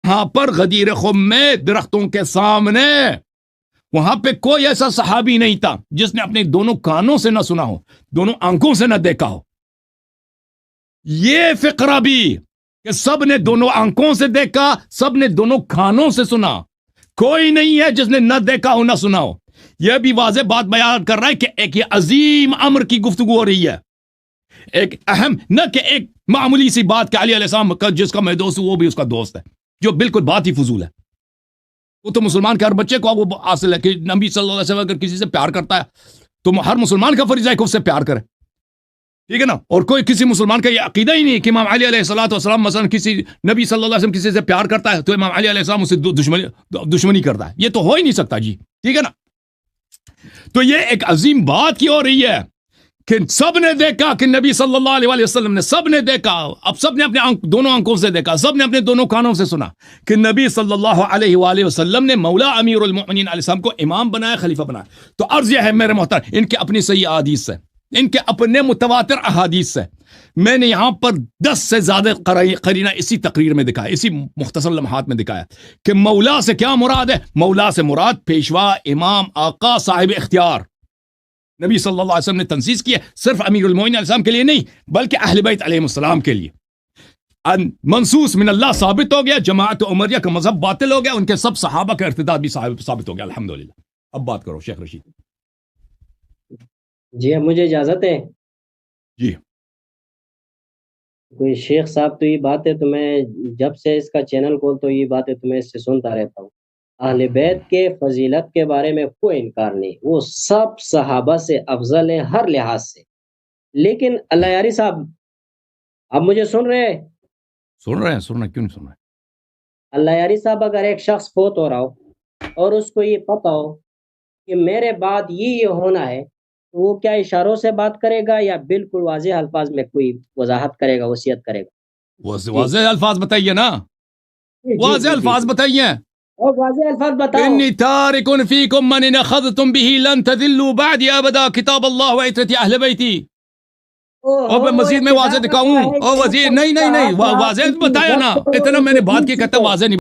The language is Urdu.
وہاں پر غدیر خم میں درختوں کے سامنے وہاں پہ کوئی ایسا صحابی نہیں تھا جس نے اپنے دونوں کانوں سے نہ سنا ہو، دونوں آنکھوں سے نہ دیکھا ہو۔ یہ فقرہ بھی کہ سب نے دونوں آنکھوں سے دیکھا، سب نے دونوں کانوں سے سنا، کوئی نہیں ہے جس نے نہ دیکھا ہو نہ سنا ہو۔ یہ بھی واضح بات بیان کر رہا ہے کہ ایک یہ عظیم امر کی گفتگو ہو رہی ہے، ایک اہم، نہ کہ ایک معمولی سی بات کہ علی علیہ السلام کا جس کا میں دوست ہوں وہ بھی اس کا دوست ہے، جو بالکل بات ہی فضول ہے۔ وہ تو مسلمان کے ہر بچے کو وہ حاصل ہے کہ نبی صلی اللہ علیہ وسلم اگر کسی سے پیار کرتا ہے تو ہر مسلمان کا فریضہ ہے کہ اس سے پیار کرے، ٹھیک ہے نا؟ اور کوئی کسی مسلمان کا یہ عقیدہ ہی نہیں کہ امام علی علیہ السلام مثلا کسی نبی صلی اللہ علیہ وسلم کسی سے پیار کرتا ہے تو امام علی علیہ السلام اسے دشمنی کرتا ہے، یہ تو ہو ہی نہیں سکتا جی، ٹھیک ہے نا؟ تو یہ ایک عظیم بات کی ہو رہی ہے کہ سب نے دیکھا کہ نبی صلی اللہ علیہ وسلم نے، سب نے دیکھا، اب سب نے اپنے دونوں آنکھوں سے دیکھا، سب نے اپنے دونوں کانوں سے سنا کہ نبی صلی اللہ علیہ وآلہ وسلم نے مولا امیر المؤمنین علیہ السلام کو امام بنایا، خلیفہ بنایا۔ تو عرض یہ ہے میرے محترم، ان کے اپنی صحیح احادیث سے، ان کے اپنے متواتر احادیث سے میں نے یہاں پر 10 سے زیادہ قرینہ اسی تقریر میں دکھایا، اسی مختصر لمحات میں دکھایا کہ مولا سے کیا مراد ہے۔ مولا سے مراد پیشوا، امام، آقا، صاحب اختیار۔ نبی صلی اللہ علیہ وسلم نے تنصیص کی ہے صرف امیر المومنین علیہ السلام کے لیے نہیں بلکہ اہل بیت علیہ السلام کے لیے۔ منصوص من اللہ ثابت ہو گیا، جماعت عمریہ کا مذہب باطل ہو گیا، ان کے سب صحابہ کا ارتداد بھی ثابت ہو گیا، الحمدللہ۔ اب بات کرو شیخ رشید۔ جی اب مجھے اجازت ہے؟ جی کوئی شیخ صاحب تو یہ بات ہے، تو میں جب سے اس کا چینل کھول تو یہ بات ہے تو میں اس سے سنتا رہتا ہوں، اہل بیت کے فضیلت کے بارے میں کوئی انکار نہیں، وہ سب صحابہ سے افضل ہیں ہر لحاظ سے۔ لیکن اللہ یاری صاحب، آپ مجھے سن رہے ہیں؟ سن رہے ہیں، کیوں نہیں سن رہے ہیں؟ اللہ یاری صاحب، اگر ایک شخص فوت ہو رہا ہو اور اس کو یہ پتا ہو کہ میرے بعد یہ ہونا ہے، وہ کیا اشاروں سے بات کرے گا یا بالکل واضح الفاظ میں کوئی وضاحت کرے گا، وصیت کرے گا؟ واضح الفاظ بتائیے نا، واضح الفاظ بتائیے۔ اور واضح الفاظ بتاؤ۔ انی تارک فیکم من ان اخذتم به لن تذلوا بعدی ابدا، کتاب اللہ و عترتی اہل بیتی۔ اور میں مزید میں واضح دکھاؤں؟ اور وزیر نہیں واضح بتایا نا، اتنا میں نے بات کی کہتا واضح نہیں